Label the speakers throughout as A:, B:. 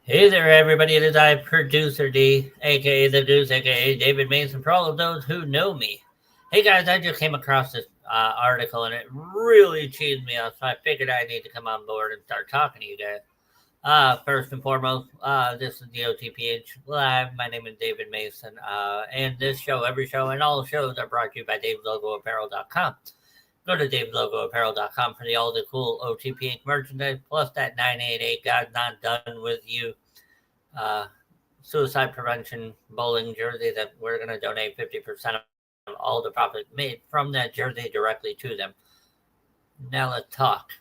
A: Hey there, everybody. It is I, Producer D, aka The Deuce, aka David Mason, for all of those who know me. Hey guys, I just came across this article and it really cheesed me up, so I figured I need to come on board and start talking to you guys. First and foremost, this is the OTPH Live. My name is David Mason, and this show, every show, and all shows are brought to you by DaveLogoApparel.com. Go to DaveLogoApparel.com for all the cool OTPH merchandise, plus that 988 God's Not Done With You uh, suicide prevention bowling jersey that we're going to donate 50% of all the profit made from that jersey directly to them. Now let's talk.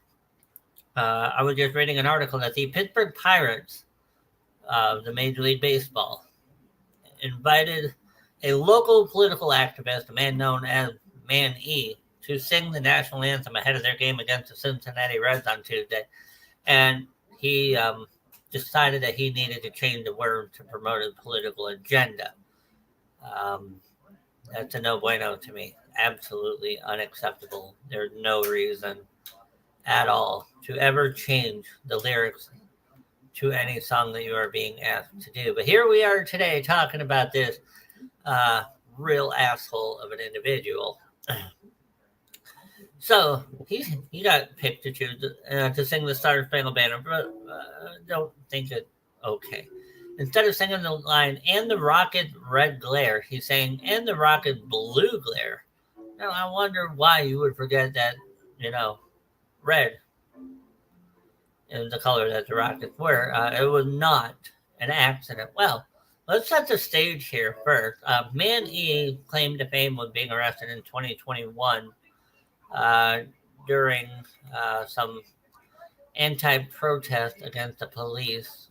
A: I was just reading an article that the Pittsburgh Pirates of the Major League Baseball invited a local political activist, a man known as Man E, to sing the national anthem ahead of their game against the Cincinnati Reds on Tuesday. And he decided that he needed to change the word to promote a political agenda. That's a no bueno to me. Absolutely unacceptable. There's no reason at all to ever change the lyrics to any song that you are being asked to do. But here we are today talking about this real asshole of an individual. So he got picked to choose to sing the Star Spangled Banner, but don't think it okay. Instead of singing the line "and the rocket red glare," he's saying "and the rocket blue glare." Now I wonder why you would forget that red is the color that the rockets were. It was not an accident. Well, let's set the stage here first. Man E claimed to fame with being arrested in 2021. During some anti-protest against the police,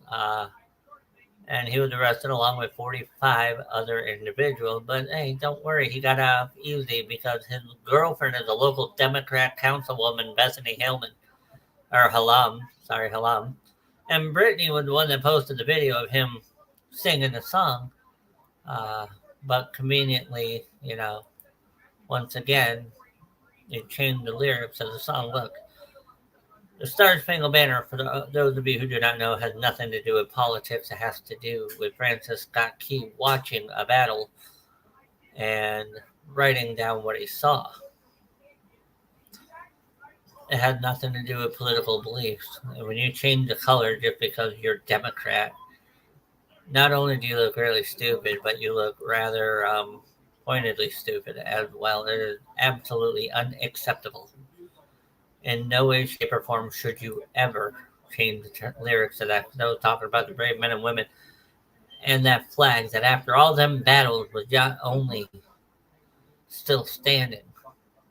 A: and he was arrested along with 45 other individuals. But hey, don't worry, he got off easy because his girlfriend is a local Democrat councilwoman, Bethany Hallam, and Brittany was the one that posted the video of him singing the song. But conveniently, once again, they changed the lyrics of the song. Look, the Star Spangled Banner, for those of you who do not know, has nothing to do with politics. It has to do with Francis Scott Key watching a battle and writing down what he saw. It had nothing to do with political beliefs. And when you change the color just because you're Democrat, not only do you look really stupid, but you look rather pointedly stupid as well. It is absolutely unacceptable. In no way, shape, or form should you ever change the lyrics to that. I was talking about the brave men and women and that flag that after all them battles was not only still standing,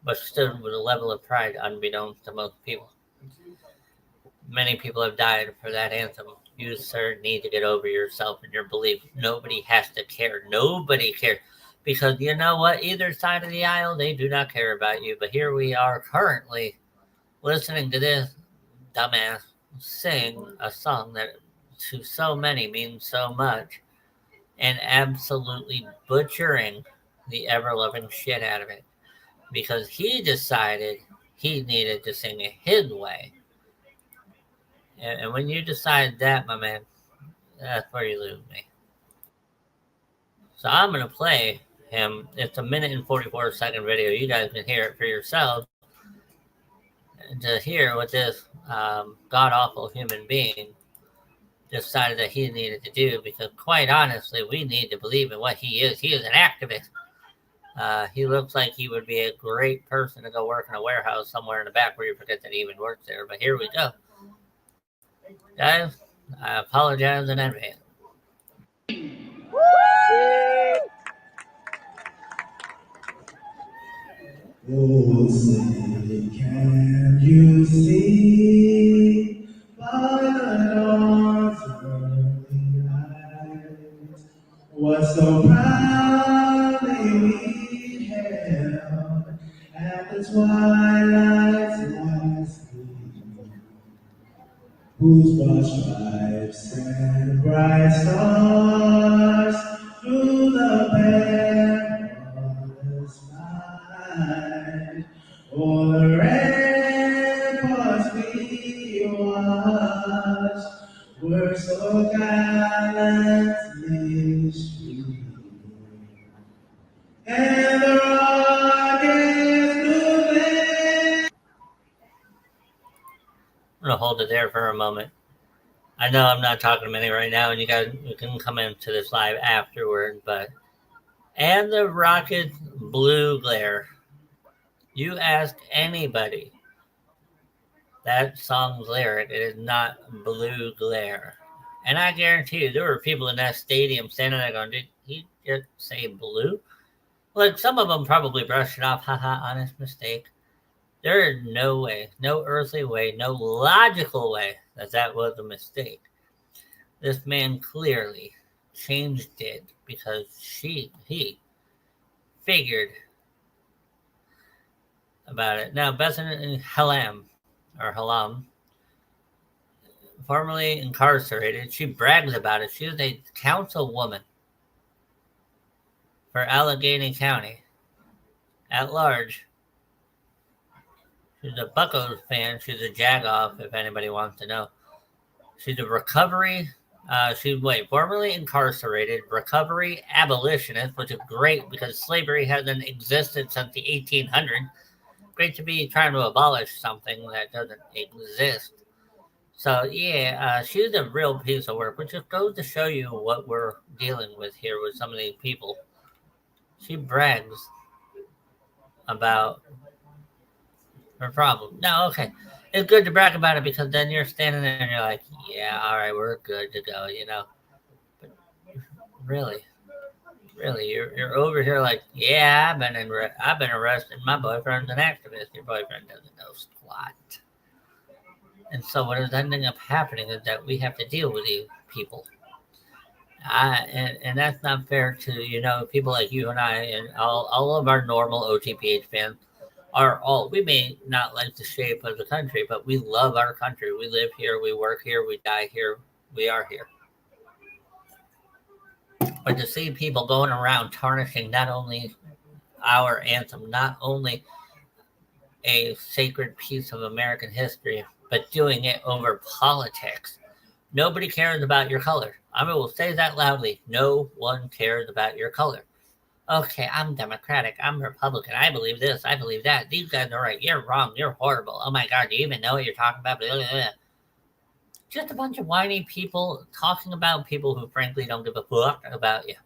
A: but stood with a level of pride unbeknownst to most people. Many people have died for that anthem. You, sir, need to get over yourself and your belief. Nobody has to care. Nobody cares. Because you know what? Either side of the aisle, they do not care about you. But here we are currently listening to this dumbass sing a song that to so many means so much and absolutely butchering the ever-loving shit out of it. Because he decided he needed to sing it his way. And when you decide that, my man, that's where you lose me. So I'm going to play him. It's a 1:44 video. You guys can hear it for yourselves. To hear what this god-awful human being decided that he needed to do, because quite honestly, we need to believe in what he is. He is an activist. He looks like he would be a great person to go work in a warehouse somewhere in the back where you forget that he even works there. But here we go. Guys, I apologize in advance.
B: Oh, say, can you see by the dawn's early light what so proudly we hailed at the twilight's last gleam, whose broad stripes and bright stars through the perilous night o'er the ramparts we watched were so gallantly stream, and the rocket's moving.
A: I'm gonna hold it there for a moment. I know I'm not talking to many right now, and you can come into this live afterward, but and the rocket blue glare. You ask anybody that song's lyric, it is not blue glare. And I guarantee you, there were people in that stadium standing there going, did he just say blue? Like, some of them probably brushed it off, haha, honest mistake. There is no way, no earthly way, no logical way that was a mistake. This man clearly changed it because he figured about it. Now, Bethan Halam, formerly incarcerated, she brags about it. She was a councilwoman for Allegheny County at large. She's a Buccos fan. She's a Jagoff, if anybody wants to know. She's a formerly incarcerated recovery abolitionist, which is great because slavery hasn't existed since the 1800s. Great to be trying to abolish something that doesn't exist. So yeah, she's a real piece of work, which just goes to show you what we're dealing with here with some of these people. She brags about her problem. No, okay. It's good to brag about it because then you're standing there and you're like, yeah, all right, we're good to go, you know. But really, you're over here like, yeah, I've been arrested. My boyfriend's an activist. Your boyfriend doesn't know squat. And so what is ending up happening is that we have to deal with these people. And that's not fair to, people like you and I and all of our normal OTPH fans we may not like the shape of the country, but we love our country. We live here, we work here, we die here, we are here. But to see people going around tarnishing not only our anthem, not only a sacred piece of American history, but doing it over politics. Nobody cares about your color. I will say that loudly. No one cares about your color. Okay, I'm Democratic. I'm Republican. I believe this. I believe that. These guys are right. You're wrong. You're horrible. Oh my God, do you even know what you're talking about? Blah, blah, blah. Just a bunch of whiny people talking about people who frankly don't give a fuck about you.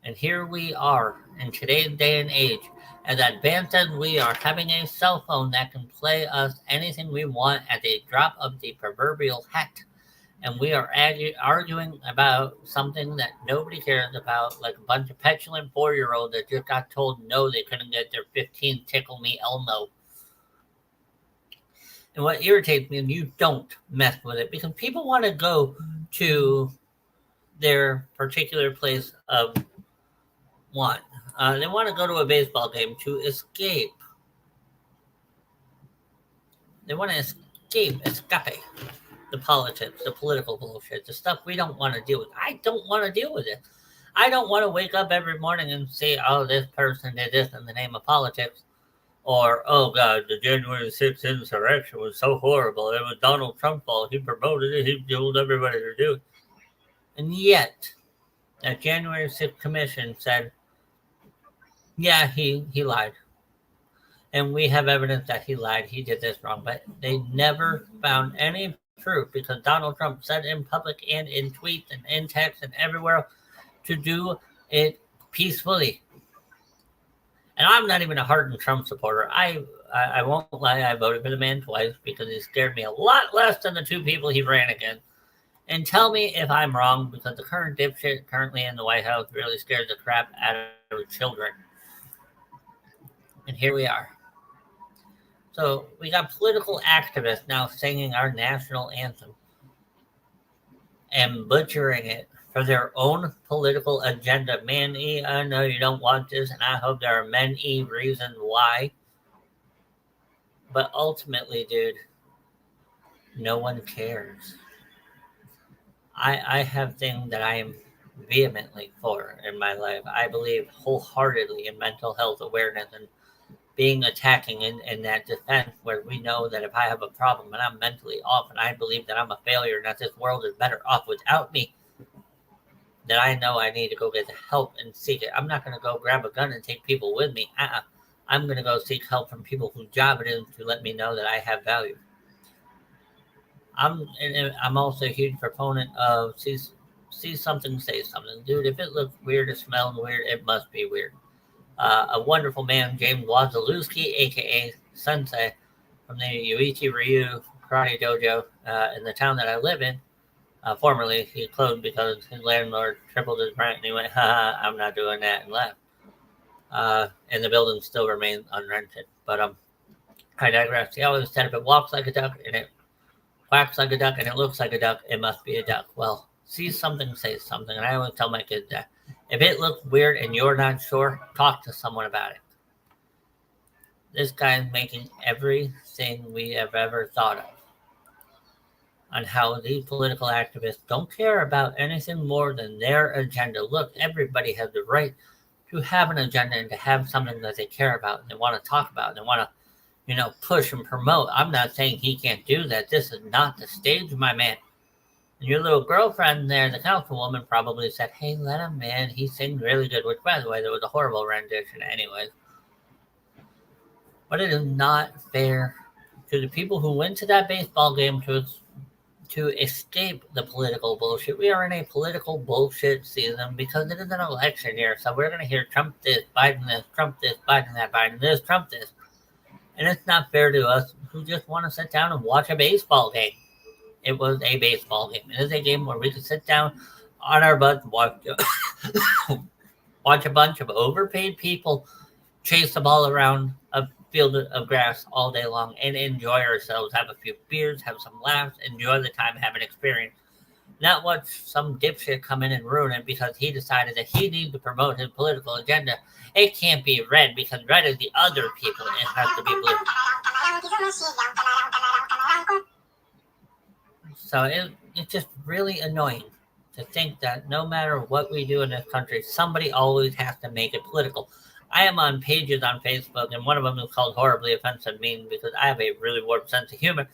A: And here we are in today's day and age, as advanced as we are, having a cell phone that can play us anything we want at a drop of the proverbial hat. And we are arguing about something that nobody cares about, like a bunch of petulant 4-year-olds that just got told no, they couldn't get their 15 tickle me Elmo. And what irritates me is you don't mess with it because people want to go to their particular place of want. They want to go to a baseball game to escape. They want to escape the politics, the political bullshit, the stuff we don't want to deal with. I don't want to deal with it. I don't want to wake up every morning and say, oh, this person did this in the name of politics. Or, oh, God, the January 6th insurrection was so horrible. It was Donald Trump's fault. He promoted it. He told everybody to do it. And yet, that January 6th commission said, yeah, he lied. And we have evidence that he lied. He did this wrong. But they never found any proof because Donald Trump said in public and in tweets and in text and everywhere to do it peacefully. And I'm not even a hardened Trump supporter. I won't lie. I voted for the man twice because he scared me a lot less than the two people he ran against. And tell me if I'm wrong because the current dipshit currently in the White House really scares the crap out of children. And here we are. So we got political activists now singing our national anthem and butchering it for their own political agenda. Man, I know you don't want this, and I hope there are many reasons why. But ultimately, dude, no one cares. I have things that I am vehemently for in my life. I believe wholeheartedly in mental health awareness and being attacking in that defense, where we know that if I have a problem and I'm mentally off and I believe that I'm a failure and that this world is better off without me, that I know I need to go get the help and seek it. I'm not going to go grab a gun and take people with me. I'm going to go seek help from people whose job it is to let me know that I have value. I'm also a huge proponent of see something, say something. Dude, if it looks weird, it smells weird, it must be weird. A wonderful man, James Wazalewski, a.k.a. Sensei, from the Uichi Ryu Karate Dojo in the town that I live in. Formerly, he closed because his landlord tripled his rent, and he went, haha, I'm not doing that, and left. And the building still remains unrented. But I digress. He always said, if it walks like a duck, and it quacks like a duck, and it looks like a duck, it must be a duck. Well, see something, say something. And I always tell my kids that. If it looks weird and you're not sure, talk to someone about it. This guy is making everything we have ever thought of on how these political activists don't care about anything more than their agenda. Look, everybody has the right to have an agenda and to have something that they care about and they want to talk about and they want to, push and promote. I'm not saying he can't do that. This is not the stage, my man. And your little girlfriend there, the councilwoman, probably said, hey, let him in. He sings really good, which, by the way, there was a horrible rendition anyways. But it is not fair to the people who went to that baseball game to escape the political bullshit. We are in a political bullshit season because it is an election year. So we're going to hear Trump this, Biden this, Trump this, Biden that, Biden this, Trump this. And it's not fair to us who just want to sit down and watch a baseball game. It was a baseball game. It is a game where we could sit down on our butts and watch a bunch of overpaid people chase the ball around a field of grass all day long and enjoy ourselves, have a few beers, have some laughs, enjoy the time, have an experience. Not watch some dipshit come in and ruin it because he decided that he needs to promote his political agenda. It can't be red because red is the other people. It has to be blue. So it's just really annoying to think that no matter what we do in this country, somebody always has to make it political. I am on pages on Facebook, and one of them is called Horribly Offensive Mean because I have a really warped sense of humor.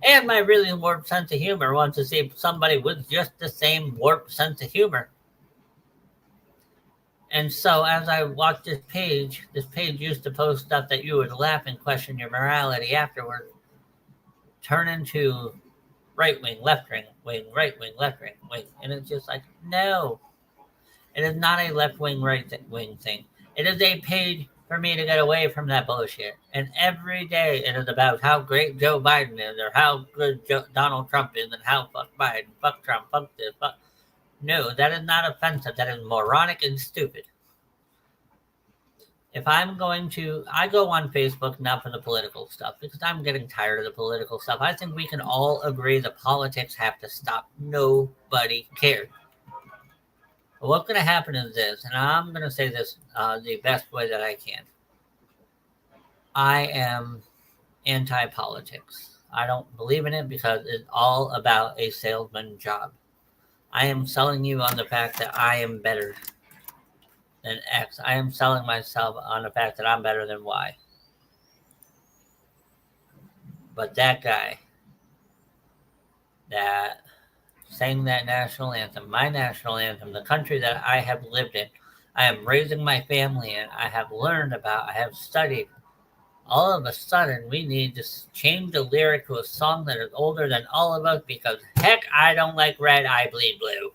A: And my really warped sense of humor wants to see somebody with just the same warped sense of humor. And so as I watched this page used to post stuff that you would laugh and question your morality afterward, turn into right wing, left wing, right wing, left wing. And it's just like, no. It is not a left wing, right wing thing. It is a page for me to get away from that bullshit. And every day it is about how great Joe Biden is or how good Donald Trump is and how fuck Biden, fuck Trump, fuck this, fuck. No, that is not offensive. That is moronic and stupid. If I'm going to, I go on Facebook not for the political stuff because I'm getting tired of the political stuff. I think we can all agree the politics have to stop. Nobody cares. But what's going to happen is this, and I'm going to say this the best way that I can. I am anti-politics. I don't believe in it because it's all about a salesman job. I am selling you on the fact that I am better than X. I am selling myself on the fact that I'm better than Y. But that guy that sang that national anthem, my national anthem, the country that I have lived in, I am raising my family in, I have learned about, I have studied. All of a sudden, we need to change the lyric to a song that is older than all of us because, heck, I don't like red, I bleed blue.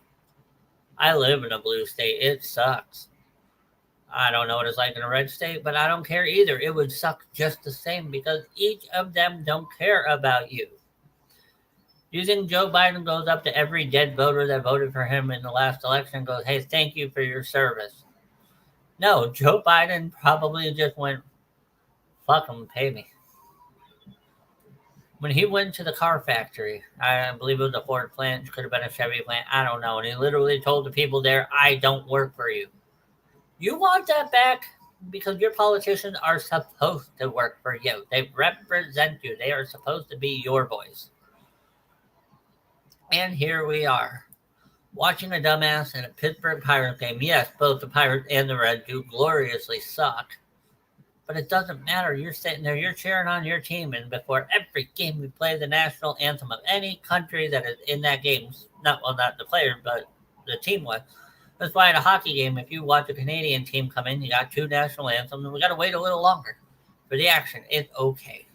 A: I live in a blue state. It sucks. I don't know what it's like in a red state, but I don't care either. It would suck just the same because each of them don't care about you. Do you think Joe Biden goes up to every dead voter that voted for him in the last election and goes, hey, thank you for your service? No, Joe Biden probably just went, fuck them, pay me. When he went to the car factory, I believe it was a Ford plant, could have been a Chevy plant, I don't know, and he literally told the people there, I don't work for you. You want that back? Because your politicians are supposed to work for you. They represent you. They are supposed to be your voice. And here we are, watching a dumbass in a Pittsburgh Pirates game. Yes, both the Pirates and the Reds do gloriously suck. But it doesn't matter. You're sitting there, you're cheering on your team, and before every game we play the national anthem of any country that is in that game. Not the player, but the team was. That's why at a hockey game, if you watch a Canadian team come in, you got two national anthems, and we got to wait a little longer for the action. It's okay.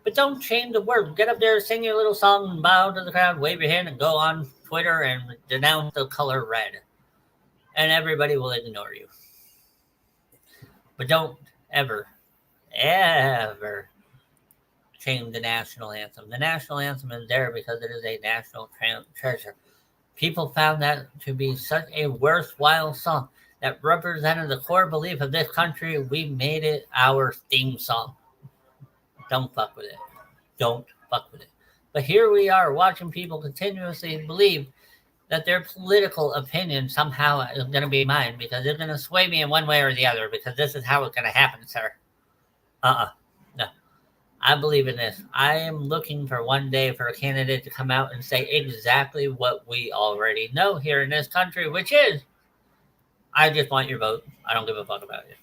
A: But don't change the word. Get up there, sing your little song, and bow to the crowd, wave your hand, and go on Twitter and denounce the color red. And everybody will ignore you. But don't ever change the national anthem. The national anthem is there because it is a national treasure. People found that to be such a worthwhile song that represented the core belief of this country. We made it our theme song. Don't fuck with it. Don't fuck with it. But here we are watching people continuously believe that their political opinion somehow is going to be mine because it's going to sway me in one way or the other because this is how it's going to happen, sir. No. I believe in this. I am looking for one day for a candidate to come out and say exactly what we already know here in this country, which is, I just want your vote. I don't give a fuck about it.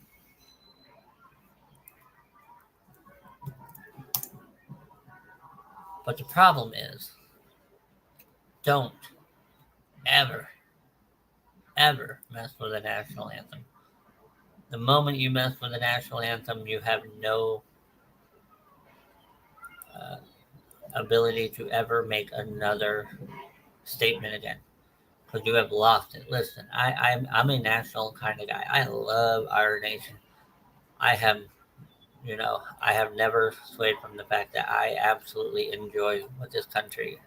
A: But the problem is, don't ever mess with the national anthem. The moment you mess with the national anthem, you have no ability to ever make another statement again because you have lost it. Listen, I'm a national kind of guy. I love our nation. I have never swayed from the fact that I absolutely enjoy what this country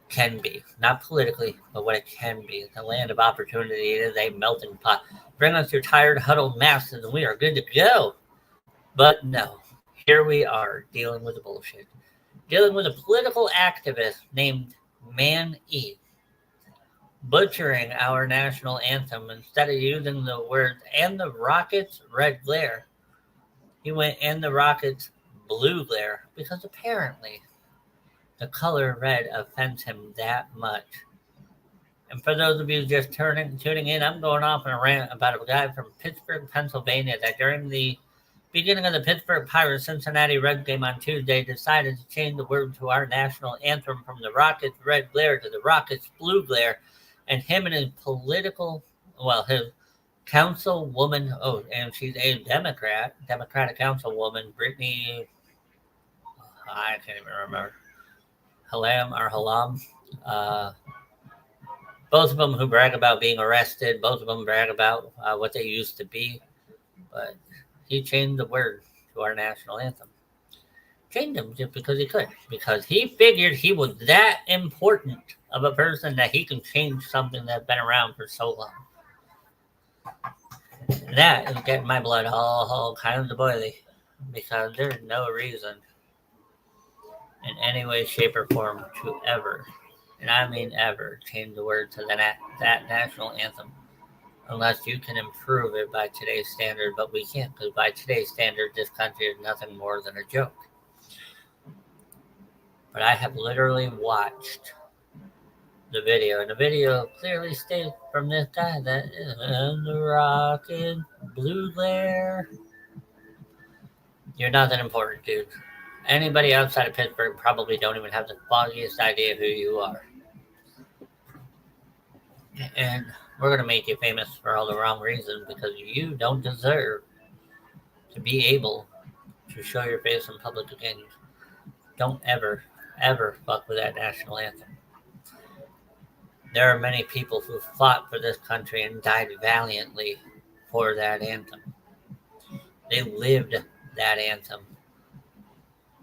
A: can be. Not politically, but what it can be. The land of opportunity. It is a melting pot. Bring us your tired, huddled masses and we are good to go. But no, here we are dealing with the bullshit. Dealing with a political activist named Man E. Butchering our national anthem instead of using the words "and the Rockets' red glare." He went "and the Rockets' blue glare" because apparently the color red offends him that much. And for those of you just tuning in, I'm going off on a rant about a guy from Pittsburgh, Pennsylvania that during the beginning of the Pittsburgh Pirates Cincinnati Reds game on Tuesday decided to change the word to our national anthem from the Rockets' red glare to the Rockets' blue glare. And him and his his councilwoman, and she's a Democratic councilwoman, Brittany, I can't even remember, Halam. Both of them who brag about being arrested, both of them brag about what they used to be, but he changed the word to our national anthem. Changed them just because he could, because he figured he was that important of a person that he can change something that's been around for so long. That is getting my blood all kinds of boiling because there's no reason in any way, shape, or form to ever, and I mean ever, change the word to that national anthem unless you can improve it by today's standard. But we can't, because by today's standard, this country is nothing more than a joke. But I have literally watched the video, and the video clearly states from this guy that "and the Rocket blue glare." You're not that important, dude. Anybody outside of Pittsburgh probably don't even have the foggiest idea who you are. And we're going to make you famous for all the wrong reasons because you don't deserve to be able to show your face in public again. Don't ever fuck with that national anthem. There are many people who fought for this country and died valiantly for that anthem. They lived that anthem.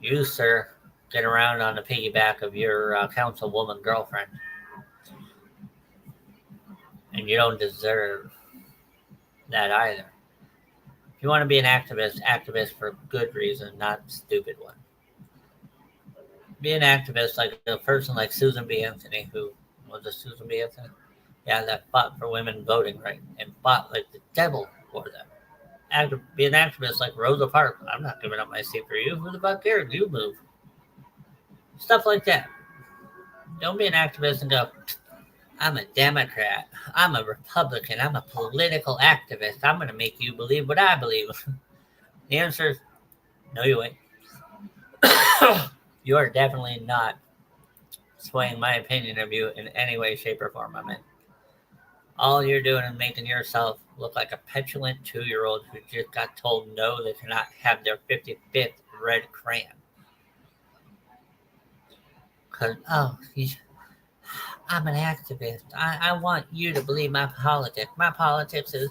A: You, sir, get around on the piggyback of your councilwoman girlfriend. And you don't deserve that either. If you want to be an activist for good reason, not stupid one. Be an activist like a person like Susan B. Anthony, who was it Susan B. Anthony? Yeah, that fought for women voting right and fought like the devil for them. Be an activist like Rosa Parks. I'm not giving up my seat for you. Who the fuck cares? You move. Stuff like that. Don't be an activist and go, I'm a Democrat. I'm a Republican. I'm a political activist. I'm going to make you believe what I believe. The answer is no, you ain't. You are definitely not swaying my opinion of you in any way, shape, or form. I mean, all you're doing is making yourself look like a petulant 2-year-old who just got told no, they cannot have their 55th red crayon. Because, I'm an activist. I want you to believe my politics. My politics is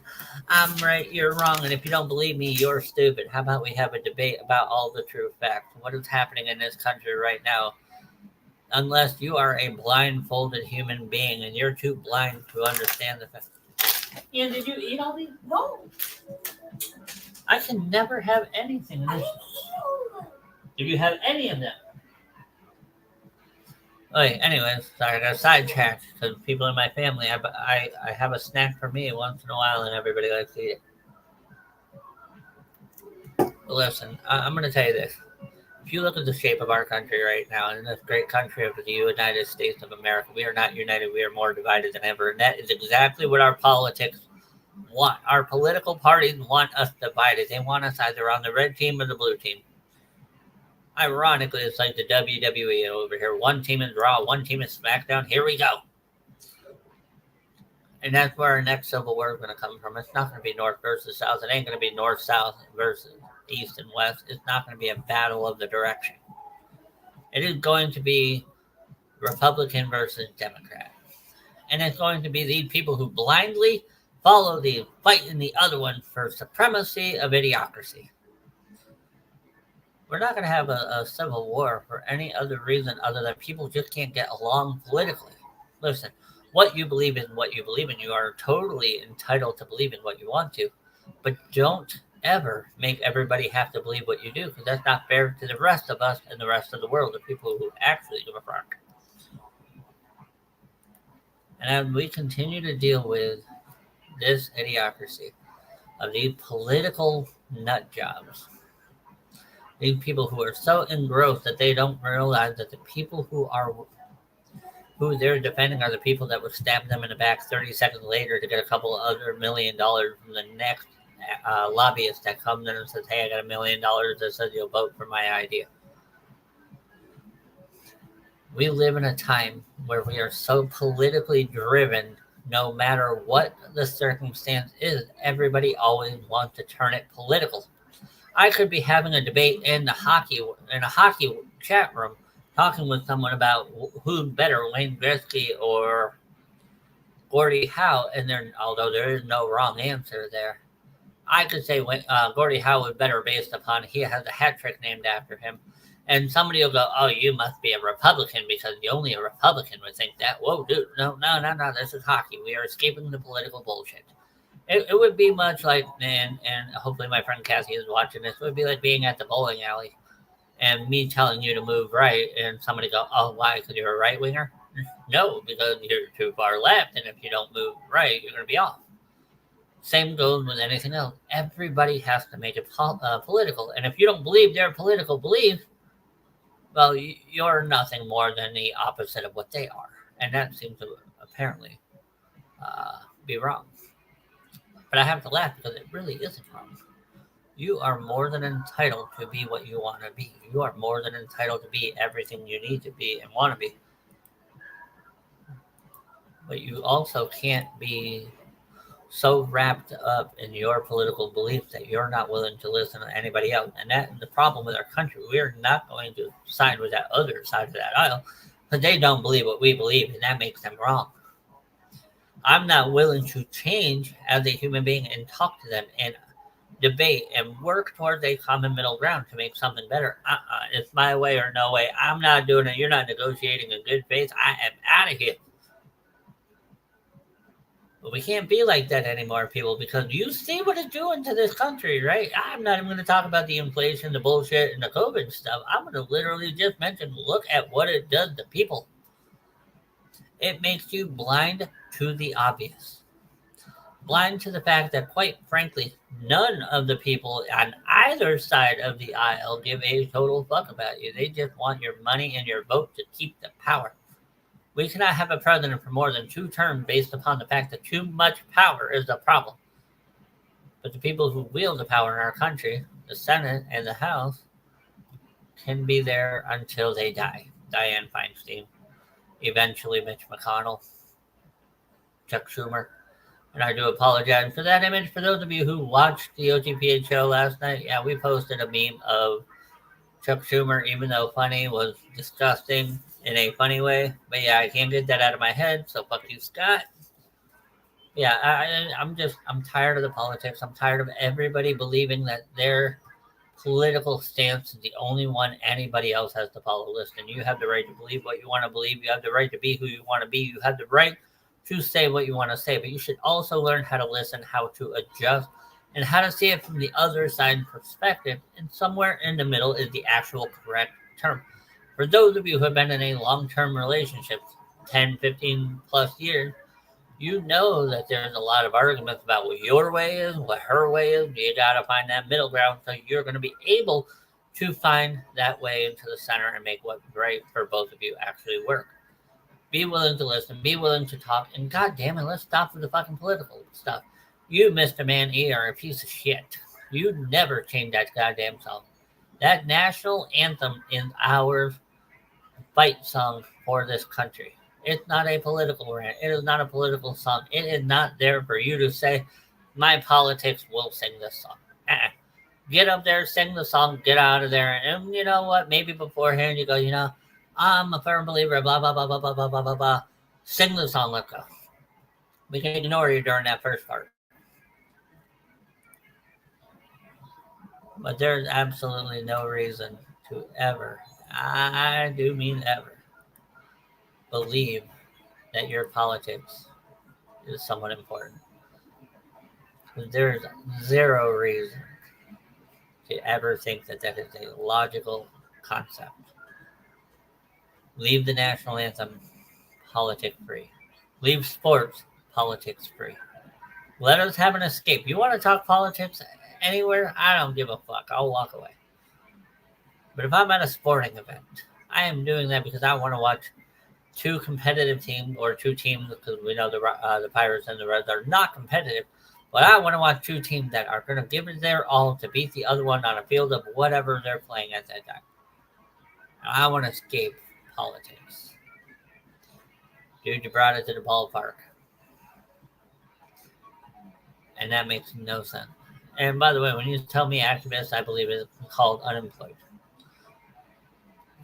A: I'm right, you're wrong, and if you don't believe me, you're stupid. How about we have a debate about all the true facts? What is happening in this country right now? Unless you are a blindfolded human being and you're too blind to understand the fact. Ian, did you eat all these? No. I can never have anything. Did you have any of them? Okay, anyways, sorry, I got sidetracked because people in my family, I have a snack for me once in a while and everybody likes to eat it. But listen, I'm going to tell you this. If you look at the shape of our country right now, in this great country of the United States of America, we are not united. We are more divided than ever. And that is exactly what our politics want. Our political parties want us divided. They want us either on the red team or the blue team. Ironically, it's like the WWE over here. One team is Raw, one team is SmackDown. Here we go. And that's where our next civil war is going to come from. It's not going to be North versus South. It ain't going to be North, South versus East and West. It's not going to be a battle of the direction. It is going to be Republican versus Democrat. And it's going to be these people who blindly follow the fight in the other one for supremacy of idiocracy. We're not going to have a civil war for any other reason other than people just can't get along politically. Listen, what you believe in, what you believe in, you are totally entitled to believe in what you want to, but don't ever make everybody have to believe what you do, because that's not fair to the rest of us and the rest of the world, the people who actually give a fuck. And as we continue to deal with this idiocracy of these political nut jobs, these people who are so engrossed that they don't realize that the people who they're defending are the people that would stab them in the back 30 seconds later to get a couple other $1 million from the next lobbyist that comes in and says, hey, I got $1 million that says you'll vote for my idea. We live in a time where we are so politically driven, no matter what the circumstance is, everybody always wants to turn it political. I could be having a debate in a hockey chat room, talking with someone about who's better, Wayne Gretzky or Gordie Howe, and although there is no wrong answer there, I could say Gordie Howe was better based upon he has a hat trick named after him. And somebody will go, oh, you must be a Republican because only a Republican would think that. Whoa, dude, no, this is hockey. We are escaping the political bullshit. It would be much like, and hopefully my friend Cassie is watching this, it would be like being at the bowling alley and me telling you to move right and somebody go, oh, why, because you're a right winger? No, because you're too far left, and if you don't move right, you're going to be off. Same goes with anything else. Everybody has to make it political, and if you don't believe their political beliefs, well, you're nothing more than the opposite of what they are, and that seems to apparently be wrong. But I have to laugh because it really isn't wrong. You are more than entitled to be what you want to be. You are more than entitled to be everything you need to be and want to be. But you also can't be so wrapped up in your political beliefs that you're not willing to listen to anybody else. And that's the problem with our country. We are not going to side with that other side of that aisle because they don't believe what we believe, and that makes them wrong. I'm not willing to change as a human being and talk to them and debate and work towards a common middle ground to make something better. It's my way or no way. I'm not doing it. You're not negotiating in good faith. I am out of here. But we can't be like that anymore, people, because you see what it's doing to this country, right? I'm not even going to talk about the inflation, the bullshit, and the COVID stuff. I'm going to literally just mention, look at what it does to people. It makes you blind to the obvious. Blind to the fact that, quite frankly, none of the people on either side of the aisle give a total fuck about you. They just want your money and your vote to keep the power. We cannot have a president for more than 2 terms based upon the fact that too much power is the problem. But the people who wield the power in our country, the Senate and the House, can be there until they die. Dianne Feinstein, eventually Mitch McConnell, Chuck Schumer. And I do apologize for that image. For those of you who watched the OTPH show last night, yeah, we posted a meme of Chuck Schumer, even though funny, was disgusting in a funny way. But yeah, I can't get that out of my head, so fuck you, Scott. Yeah, I'm tired of the politics. I'm tired of everybody believing that their political stance is the only one anybody else has to follow. Listen, you have the right to believe what you want to believe. You have the right to be who you want to be. You have the right to say what you want to say, but you should also learn how to listen, how to adjust, and how to see it from the other side perspective. And somewhere in the middle is the actual correct term. For those of you who have been in a long-term relationship, 10, 15 plus years, you know that there's a lot of arguments about what your way is, what her way is. You got to find that middle ground, so you're going to be able to find that way into the center and make what's right for both of you actually work. Be willing to listen, be willing to talk, and god damn it, let's stop with the fucking political stuff. You, Mr. Man E, are a piece of shit. You never changed that goddamn song. That national anthem is our fight song for this country. It's not a political rant. It is not a political song. It is not there for you to say, my politics will sing this song. Get up there, sing the song, get out of there. And you know what? Maybe beforehand you go, I'm a firm believer, blah, blah, blah, blah, blah, blah, blah, blah, blah. Sing the song, let's go. We can ignore you during that first part. But there's absolutely no reason to ever, I do mean ever, believe that your politics is somewhat important. There's zero reason to ever think that that is a logical concept. Leave the national anthem politics free. Leave sports politics free. Let us have an escape. You want to talk politics anywhere? I don't give a fuck. I'll walk away. But if I'm at a sporting event, I am doing that because I want to watch 2 competitive teams, or 2 teams, because we know the Pirates and the Reds are not competitive. But I want to watch 2 teams that are going to give it their all to beat the other one on a field of whatever they're playing at that time. I want to escape politics. Dude, you brought it to the ballpark. And that makes no sense. And by the way, when you tell me activist, I believe it's called unemployed.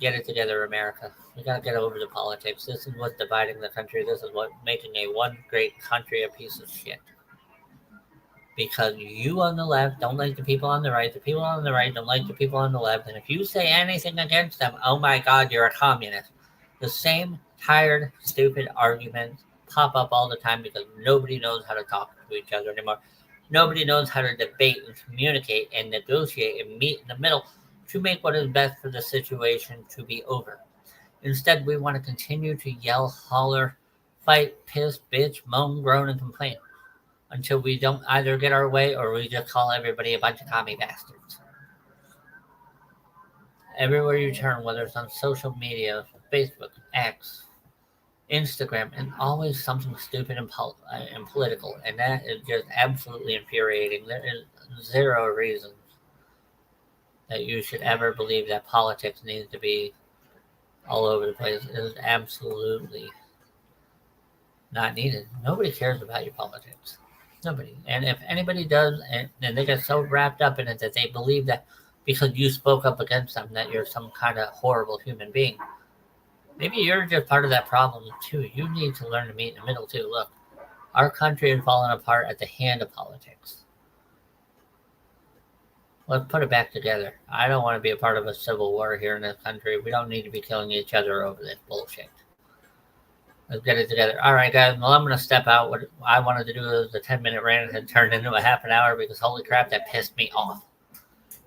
A: Get it together, America. We got to get over the politics. This is what's dividing the country. This is what making a one great country a piece of shit. Because you on the left don't like the people on the right. The people on the right don't like the people on the left. And if you say anything against them, oh my God, you're a communist. The same tired, stupid arguments pop up all the time because nobody knows how to talk to each other anymore. Nobody knows how to debate and communicate and negotiate and meet in the middle to make what is best for the situation to be over. Instead, we want to continue to yell, holler, fight, piss, bitch, moan, groan, and complain until we don't either get our way or we just call everybody a bunch of commie bastards. Everywhere you turn, whether it's on social media, Facebook, X, Instagram, and always something stupid and political, and that is just absolutely infuriating. There is zero reason that you should ever believe that politics needs to be all over the place. It is absolutely not needed. Nobody cares about your politics. Nobody. And if anybody does, and they get so wrapped up in it that they believe that because you spoke up against them that you're some kind of horrible human being. Maybe you're just part of that problem too. You need to learn to meet in the middle too. Look, our country is falling apart at the hand of politics. Let's put it back together. I don't want to be a part of a civil war here in this country. We don't need to be killing each other over this bullshit. Let's get it together. All right, guys. Well, I'm going to step out. What I wanted to do was a 10-minute rant had turned into a half an hour because holy crap, that pissed me off.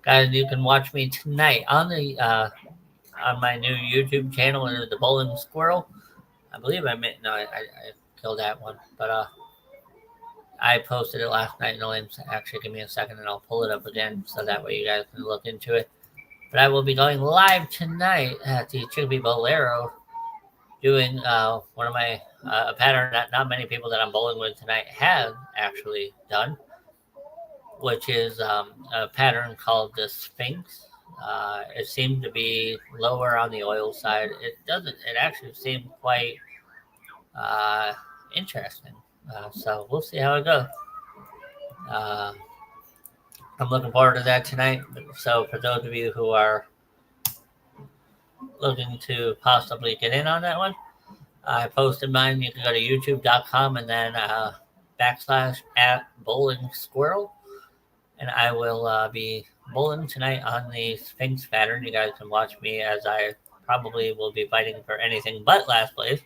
A: Guys, you can watch me tonight on the on my new YouTube channel. It is the Bowling Squirrel. I believe I killed that one, but I posted it last night. No, actually, give me a second and I'll pull it up again so that way you guys can look into it. But I will be going live tonight at the Chicopee Bolero doing one of my a pattern that not many people that I'm bowling with tonight have actually done, which is a pattern called the Sphinx. It seemed to be lower on the oil side. It doesn't. It actually seemed quite uh, interesting. So we'll see how it goes. Uh, I'm looking forward to that tonight. So for those of you who are looking to possibly get in on that one, I posted mine. You can go to youtube.com and then backslash at bowling squirrel. And I will be bowling tonight on the Sphinx pattern. You guys can watch me as I probably will be fighting for anything but last place.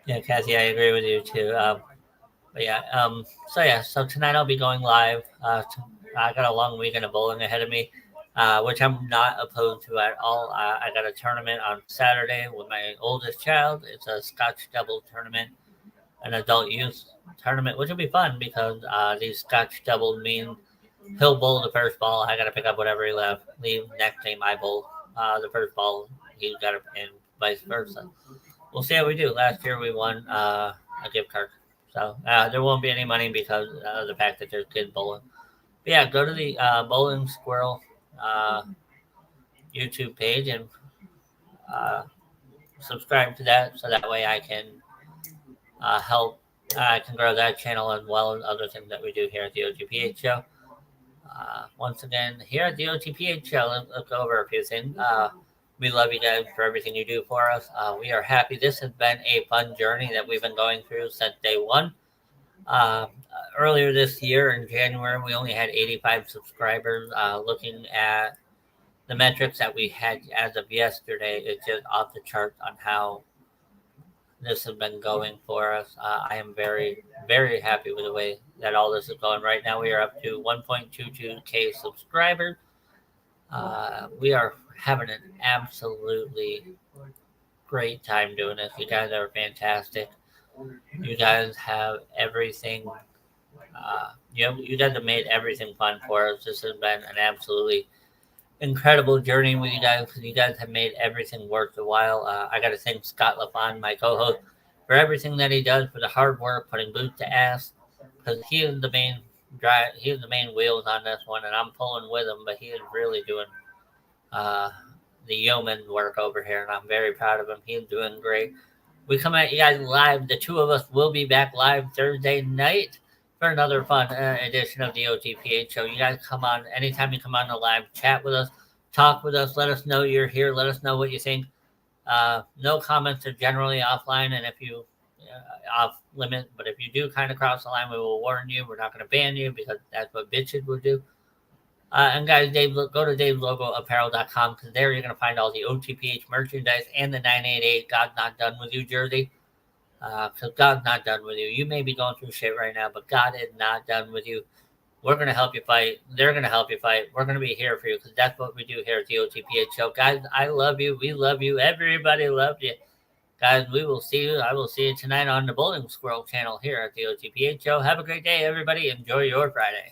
A: Yeah, Cassie, I agree with you too. But yeah, so tonight I'll be going live. I got a long weekend of bowling ahead of me, which I'm not opposed to at all. I got a tournament on Saturday with my oldest child. It's a Scotch double tournament, an adult youth tournament, which will be fun because these Scotch double mean he'll bowl the first ball. I got to pick up whatever he left. Leave next game I bowl the first ball. He got it, and vice versa. We'll see how we do. Last year we won a gift card. So there won't be any money because of the fact that there's kids bowling. But yeah, go to the Bowling Squirrel uh, YouTube page and uh, subscribe to that so that way I can help. I can grow that channel as well as other things that we do here at the OTPH show. Once again, here at the OTPH show, let's go over a few things. We love you guys for everything you do for us. We are happy. This has been a fun journey that we've been going through since day one. Uh, Earlier this year in January, we only had 85 subscribers. Looking at the metrics that we had as of yesterday, it's just off the charts on how this has been going for us. I am very, very happy with the way that all this is going. Right now, we are up to 1.22K subscribers. We are having an absolutely great time doing this. You guys are fantastic. You guys have everything. You guys have made everything fun for us. This has been an absolutely incredible journey with you guys because you guys have made everything worth the while. I got to thank Scott LaFon, my co-host, for everything that he does, for the hard work, putting boots to ass, because he is the main drive. He is the main wheels on this one, and I'm pulling with him. But he is really doing uh, the yeoman work over here, and I'm very proud of him. He's doing great. We come at you guys live. The two of us will be back live Thursday night for another fun edition of the OTPH show. You guys come on anytime you come on the live, chat with us, talk with us, let us know you're here, let us know what you think. No comments are generally offline, and if you off limit, but if you do kind of cross the line, we will warn you. We're not going to ban you because that's what bitches would do. And guys, go to DaveLogoApparel.com because there you're going to find all the OTPH merchandise and the 988 God's Not Done With You jersey. Because God's not done with you. You may be going through shit right now, but God is not done with you. We're going to help you fight. They're going to help you fight. We're going to be here for you because that's what we do here at the OTPH show. Guys, I love you. We love you. Everybody loves you. Guys, we will see you. I will see you tonight on the Bowling Squirrel channel here at the OTPH show. Have a great day, everybody. Enjoy your Friday.